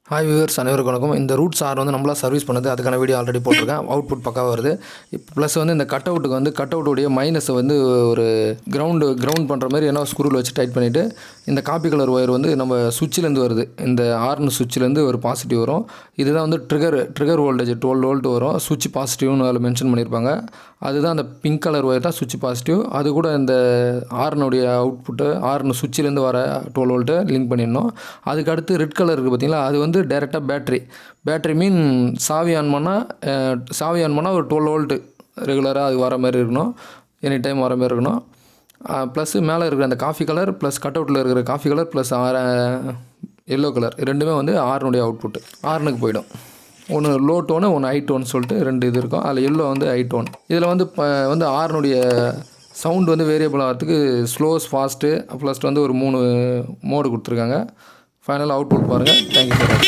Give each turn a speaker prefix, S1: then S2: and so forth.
S1: Hi viewers, அனைவருக்கும் வணக்கம். இந்த ரூட்ஸ் ஆர் வந்து நம்மளாக சர்வீஸ் பண்ணது, அதுக்கான வீடியோ ஆல்ரெடி போட்டிருக்கேன். அவுட்புட் பக்காவாக வருது. இப்போ ப்ளஸ் வந்து இந்த கட் அவுட்டுக்கு வந்து கட் அவுட்டுடைய மைனஸை வந்து ஒரு கிரவுண்ட் பண்ணுற மாதிரி என்ன ஸ்க்ரூவில் வச்சு டைட் பண்ணிவிட்டு, இந்த காப்பி கலர் ஒயர் வந்து நம்ம சுவிட்சிலேருந்து வருது. இந்த ஆர்னு சுவிட்சிலேருந்து ஒரு பாசிட்டிவ் வரும். இதுதான் வந்து ட்ரிகர் வோல்டேஜ் 12 வோல்ட் வரும். சுவிட்ச் பாசிட்டிவ்னு அதில் மென்ஷன் பண்ணியிருப்பாங்க. அதுதான் அந்த பிங்க் கலர் ஒயர் தான் சுவிட்ச் பாசிட்டிவ். அது கூட இந்த ஆர்னுடைய அவுட்புட்டு ஆர்னு சுவிட்சிலேருந்து வர 12 வோல்ட்டு லிங்க் பண்ணிடணும். அதுக்கு அடுத்து ரெட் கலர் இருக்குது பார்த்தீங்களா, அது வந்து டைரெக்டாக பேட்ரி மீன் சாவி ஆன் பண்ணால் ஒரு 12 வோல்ட்டு ரெகுலராக அது வர மாதிரி இருக்கணும். எனி டைம் வர மாதிரி இருக்கணும். ப்ளஸ்ஸு மேலே இருக்கிற அந்த காஃபி கலர் ப்ளஸ் கட் அவுட்டில் இருக்கிற coffee colour plus yellow colour ரெண்டுமே வந்து ஆர்னுடைய அவுட்புட்டு ஆர்னுக்கு போயிடும். ஒன்று லோ டோனு, ஒன்று ஹை டோன் சொல்லிட்டு 2 இது இருக்கும். அதில் எல்லோ வந்து ஹை டோன். இதில் வந்து ஆர்னுடைய சவுண்டு வந்து வேரியபிள் ஆகிறதுக்கு ஸ்லோஸ் ஃபாஸ்ட்டு ப்ளஸ் வந்து ஒரு 3 மோடு கொடுத்துருக்காங்க. ஃபைனல் அவுட்புட் பாருங்கள். Thank you sir.